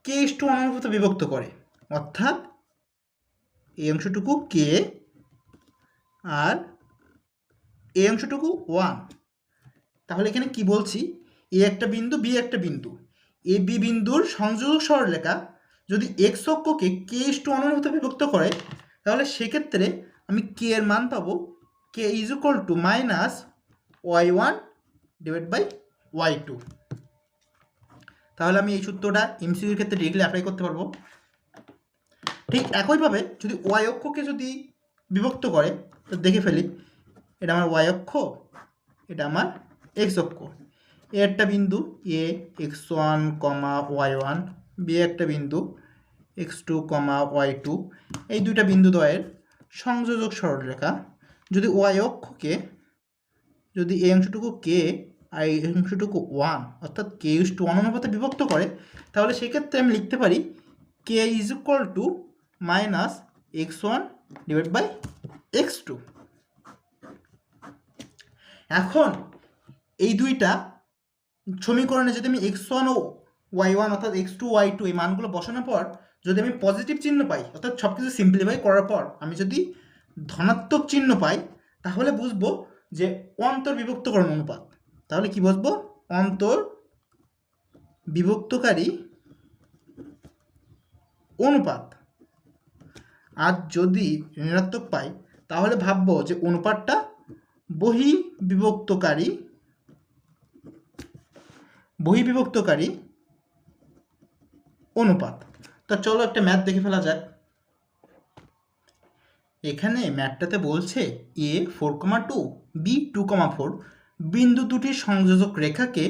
k:1 অনুপাতে বিভক্ত করে, অর্থাৎ এই অংশটুকু k আর এই অংশটুকু 1, তাহলে এখানে কি বলছি? এ একটা বিন্দু, বি একটা বিন্দু, এ বি বিন্দুর সংযোজক সরলরেখা যদি x অক্ষকে K is to one অনুপাতে বিভক্ত করে, তাহলে সেক্ষেত্রে আমি কে এর মান পাবো k is equal to minus y one divide by y two. তাহলে আমি এই সূত্রটা এমসিকিউর ক্ষেত্রে ডিরেক্টলি অ্যাপ্লাই করতে পারবো। ঠিক একইভাবে যদি ওয়াই অক্ষকে যদি বিভক্ত করে, তো দেখে ফেলি, এটা আমার ওয়াই অক্ষ, এটা আমার এক্স অক্ষ। এ একটা বিন্দু A x one comma y one, B একটা বিন্দু x two comma y two, এই দুইটা বিন্দু দ্বয়ের সংযোজক সরলরেখা। যদি ওয়াই অক্ষকে যদি এই অংশটুকু কে আর এই অংশটুকু ওয়ান, অর্থাৎ কে ইজ টু ওয়ান অনুপাতে বিভক্ত করে, তাহলে সেক্ষেত্রে আমি লিখতে পারি k is equal to minus x one divide by x two. এখন এই দুইটা সমীকরণে যদি আমি এক্স ওয়ান ও ওয়াই ওয়ান অর্থাৎ এক্স টু ওয়াই টু এই মানগুলো বসানোর পর যদি আমি পজিটিভ চিহ্ন পাই, অর্থাৎ সব কিছু সিম্পলিফাই করার পর আমি যদি ধনাত্মক চিহ্ন পাই, তাহলে বুঝবো যে অন্তর বিভক্তকরণ অনুপাত। তাহলে কি বুঝবো? অন্তর বিভক্তকারী অনুপাত। আর যদি ঋণাত্মক পাই, তাহলে ভাববো যে অনুপাতটা বহিঃবিভক্তকারী অনুপাত। তো চলো একটা ম্যাথ দেখে ফেলা যাক। এখানে ম্যাথটাতে বলছে এ 4,2 বি 2,4 বিন্দু দুটির সংযোজক রেখাকে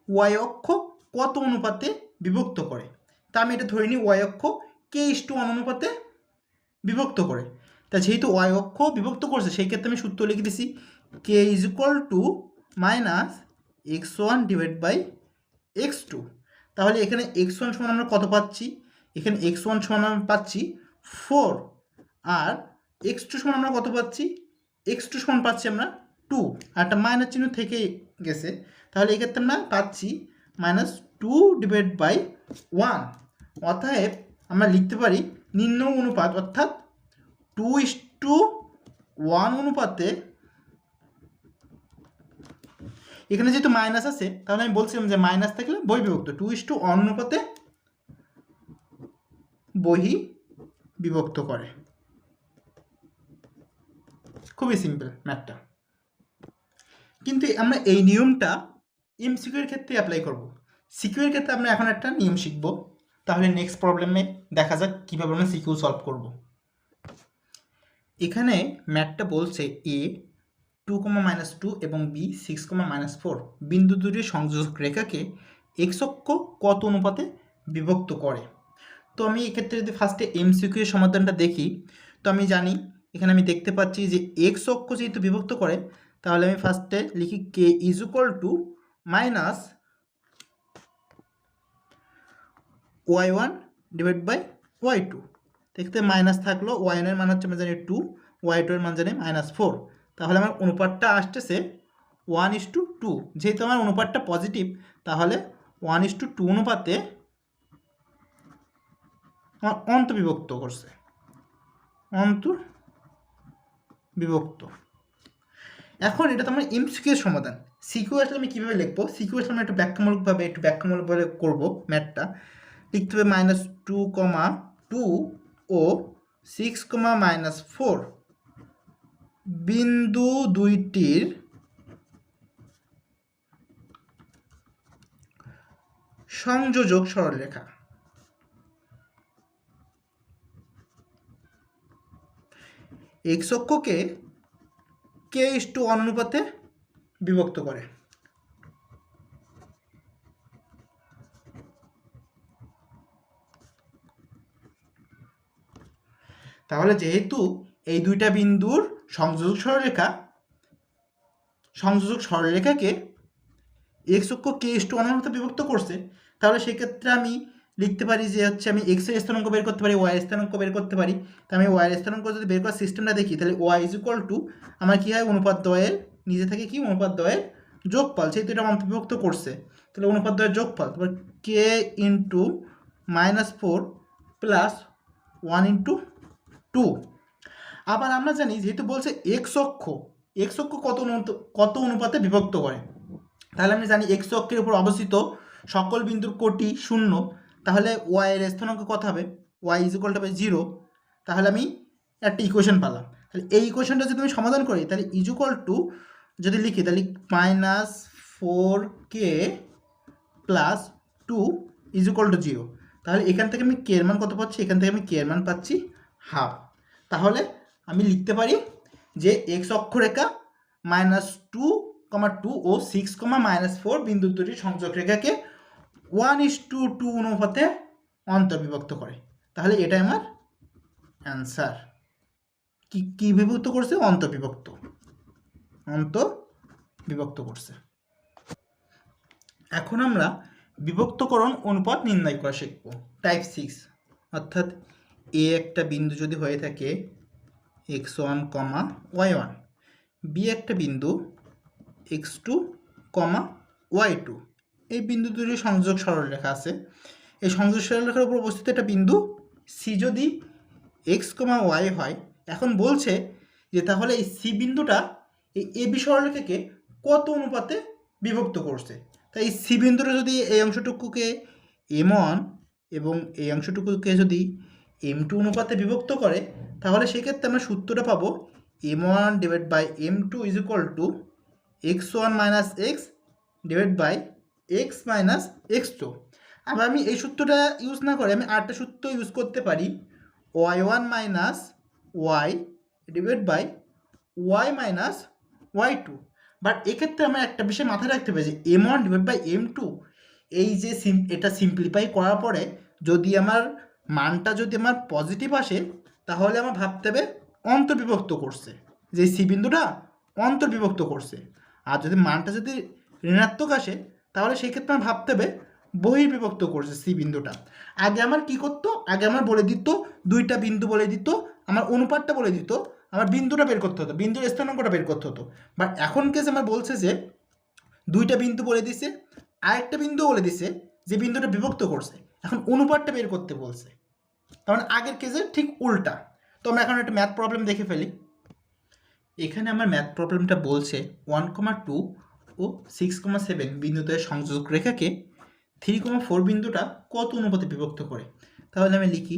ওয়াই অক্ষ কত অনুপাতে বিভক্ত করে। তা আমি এটা ধরে নিই ওয়াই অক্ষ কে ইস টু ওয়ান অনুপাতে বিভক্ত করে। তা যেহেতু ওয়াই অক্ষ বিভক্ত করছে, সেই ক্ষেত্রে আমি সূত্র লিখে দিছি k is equal to minus x one divide by x two. তাহলে এখানে এক্স ওয়ান সমান আমরা কত পাচ্ছি? এখানে এক্স ওয়ান সমান আমরা পাচ্ছি 4, আর এক্স টু সমান আমরা কত পাচ্ছি? এক্স টু সমান পাচ্ছি আমরা 2, আর একটা মাইনাস চিহ্ন থেকে গেছে। তাহলে এক্ষেত্রে আমরা পাচ্ছি মাইনাস 2 ডিভাইড বাই 1। অতএব আমরা লিখতে পারি নিম্ন অনুপাত, অর্থাৎ 2:1 অনুপাতে, এখানে যেহেতু মাইনাস আছে তাহলে আমি বলছিলাম যে মাইনাস থাকলে বহিঃবিভক্ত, 2:1 অনুপাতে বহিঃবিভক্ত করে। খুবই সিম্পল ম্যাথটা। কিন্তু আমরা এই নিয়মটা এমসিকিউ এর ক্ষেত্রে অ্যাপ্লাই করব। সিকিউ এর ক্ষেত্রে আমরা এখন একটা নিয়ম শিখব। তাহলে নেক্সট প্রবলেমে দেখা যাক কীভাবে আমরা সিকিউ সলভ করব। এখানে ম্যাথটা বলছে এ 2,-2 এবং বি 6,-4 বিন্দু দুটির সংযোজক রেখাকে এক্স অক্ষ কত অনুপাতে বিভক্ত করে। তো আমি এক্ষেত্রে যদি ফার্স্টে এমসিকিউ এর সমাধানটা দেখি, তো আমি জানি এখানে আমি দেখতে পাচ্ছি যে এক্স অক্ষ যেহেতু বিভক্ত করে, তাহলে আমি ফার্স্টে লিখি k is equal to minus y one divide by y two. দেখতে মাইনাস থাকলো, ওয়াই ওয়ানের মান হচ্ছে আমরা জানি 2, ওয়াই টু এর মান জানি -4। তাহলে আমার অনুপাতটা আসতেছে 1:2। যেহেতু আমার অনুপাতটা পজিটিভ, তাহলে 1:2 অনুপাতে আমার অন্তর্বিভক্ত করছে, অন্তর্বিভক্ত। এখন এটা তো আমার এমসিকিউ সমাধান। সিকিউ আসলে আমি কীভাবে লিখবো? সিকিউ আসলে আমি একটু ব্যাখ্যামূলকভাবে করবো ম্যাথটা। লিখতে হবে -2,2 ও 6,-4 বিন্দু দুইটির সংযোজক সরলরেখা। X অক্ষকে K is to one অনুপাতে বিভক্ত করে। তাহলে যেহেতু এই দুইটা বিন্দুর সংযোজক সরলরেখাকে এক্স অক্ষ কে ইস টু ওয়ান অনুপাতে বিভক্ত করছে, তাহলে সেক্ষেত্রে আমি লিখতে পারি যে হচ্ছে আমি এক্স এর স্থানাঙ্ক বের করতে পারি, ওয়াই এর স্থানাঙ্ক বের করতে পারি। তো আমি ওয়াই এর স্থানাঙ্ক যদি বের করার সিস্টেমটা দেখি, তাহলে ওয়াই ইজ ইকুয়াল টু আমার কী হয়, অনুপাত দ্বয়ের নিজে থেকে কি অনুপাত দ্বয়ের যোগফল, যেহেতু এটা অন্তর্বিভক্ত করছে, তাহলে অনুপাত দ্বয়ের যোগফল, তারপর কে ইন্টু -4 প্লাস 1:2। আবার আমরা জানি যেহেতু বলছে এক্স অক্ষ কত অনুপাতে বিভক্ত করে, তাহলে আমি জানি এক্স অক্ষের উপর অবস্থিত সকল বিন্দুর কোটি 0। তাহলে ওয়াইয়ের স্থানাঙ্ক কত হবে, ওয়াই ইজ ইকুয়াল টু হবে 0। তাহলে আমি একটা ইকুয়েশন পেলাম। তাহলে এই ইকুয়েশনটা যদি আমি সমাধান করি তাহলে ইজ ইকুয়াল টু যদি লিখি তাহলে -4k plus 2 is equal to 0। তাহলে এখান থেকে আমি কে এর মান কত পাচ্ছি, এখান থেকে আমি কে এর মান পাচ্ছি হাফ। তাহলে আমি লিখতে পারি যে এক্স অক্ষরেখা -2, 2 ও 6, -4 বিন্দু দুটির সংযোগ রেখাকে 1:2 অনুপাতে অন্তর্বিভক্ত করে। তাহলে এটাই আমার অ্যান্সার। কি বিভক্ত করছে, অন্তর্বিভক্ত করছে। এখন আমরা বিভক্তকরণ অনুপাত নির্ণয় করা শিখব টাইপ 6। অর্থাৎ এ একটা বিন্দু যদি হয়ে থাকে x1, y1, বি একটা বিন্দু x2, y2, এই বিন্দু দুটির সংযোগ সরলরেখা আছে। এই সংযোগ সরলরেখার উপর অবস্থিত একটা বিন্দু সি যদি x, y হয়, এখন বলছে যে তাহলে এই সি বিন্দুটা এই এ বি সরলরেখাকে কত অনুপাতে বিভক্ত করছে। তাই এই সি বিন্দুটা যদি এই অংশটুকুকে m1 এবং এই অংশটুকুকে যদি m2 অনুপাতে বিভক্ত করে, তাহলে সেক্ষেত্রে আমরা সূত্রটা পাবো m1/m2 is equal to x1 - x divide by x - x2। আবার আমি এই সূত্রটা ইউজ না করে আমি আরেকটা সূত্র ইউজ করতে পারি, y1 - y divide by y - y2। But এক্ষেত্রে আমরা একটা বিষয় মাথায় রাখতে হবে যে m1 ডিভাইড বাই m2 এই যে এটা সিম্পলিফাই করার পরে যদি আমার মানটা যদি আমার পজিটিভ আসে, তাহলে আমার ভাবতে হবে অন্তর্বিভক্ত করছে, যে সি বিন্দুটা অন্তর্বিভক্ত করছে। আর যদি মানটা যদি ঋণাত্মক আসে, তাহলে সেই ক্ষেত্রে আমার ভাবতে হবে বহির্বিভক্ত করছে সি বিন্দুটা। আগে আমার কি করতো, আগে আমার বলে দিত দুইটা বিন্দু বলে দিত, আমার অনুপাতটা বলে দিত, আমার বিন্দুটা বের করতে হতো, বিন্দুর স্থানাঙ্কটা বের করতে হতো। বাট এখন কেস আমার বলছে যে দুইটা বিন্দু বলে দিছে, আরেকটা বিন্দু বলে দিছে যে বিন্দুটা বিভক্ত করছে, এখন অনুপাতটা বের করতে বলছে। তার মানে আগের কেসে ঠিক উল্টা। তো আমরা এখন একটা ম্যাথ প্রবলেম দেখে ফেলি। এখানে আমার ম্যাথ প্রবলেমটা বলছে 1, 2 ও 6, 7 বিন্দুতে সংযোগ রেখাকে 3, 4 বিন্দুটা কত অনুপাতে বিভক্ত করে। তাহলে আমি লিখি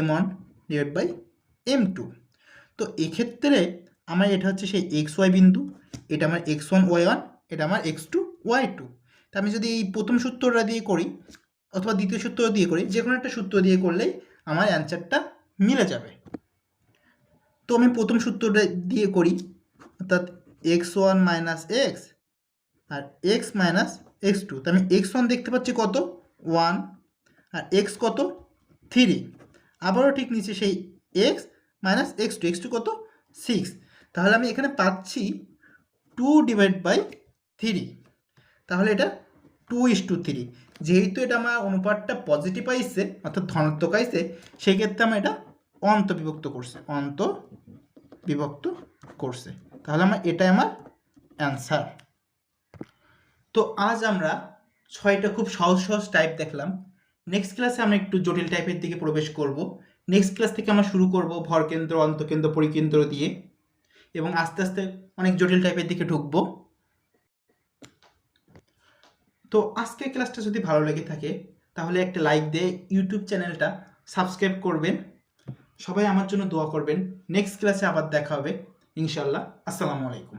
m1 ডিভাইড বাই m2। তো এক্ষেত্রে আমার এটা হচ্ছে সেই xy বিন্দু, এটা আমার x1 y1, এটা আমার x2 y2। তা আমি যদি এই প্রথম সূত্রটা দিয়ে করি অথবা দ্বিতীয় সূত্র দিয়ে করি, যে কোনো একটা সূত্র দিয়ে করলেই আমার অ্যান্সারটা মিলে যাবে। তো আমি প্রথম সূত্রটা দিয়ে করি, অর্থাৎ x1 - x আর x - x2। তো আমি x1 দেখতে পাচ্ছি কত 1 আর x কত 3, আবারও ঠিক নিচে সেই x - x2, x2 কত 6। তাহলে আমি এখানে পাচ্ছি 2 ডিভাইড বাই 3। তাহলে এটা 2:3। যেহেতু এটা আমার অনুপাতটা পজিটিভ আইছে অর্থাৎ ধনাত্মক আইছে, সেক্ষেত্রে আমার এটা অন্তর্বিভক্ত করছে। তাহলে এটাই আমার অ্যান্সার। তো আজ আমরা 6টা খুব সহজ টাইপ দেখলাম। নেক্সট ক্লাসে আমরা একটু জটিল টাইপের দিকে প্রবেশ করব। নেক্সট ক্লাস থেকে আমরা শুরু করব ভরকেন্দ্র, অন্তকেন্দ্র, পরিকেন্দ্র দিয়ে, এবং আস্তে আস্তে অনেক জটিল টাইপের দিকে ঢুকবো। তো আজকের ক্লাসটা যদি ভালো লেগে থাকে তাহলে একটা লাইক দিয়ে ইউটিউব চ্যানেলটা সাবস্ক্রাইব করবেন। সবাই আমার জন্য দোয়া করবেন। নেক্সট ক্লাসে আবার দেখা হবে ইনশাল্লাহ। আসসালামু আলাইকুম।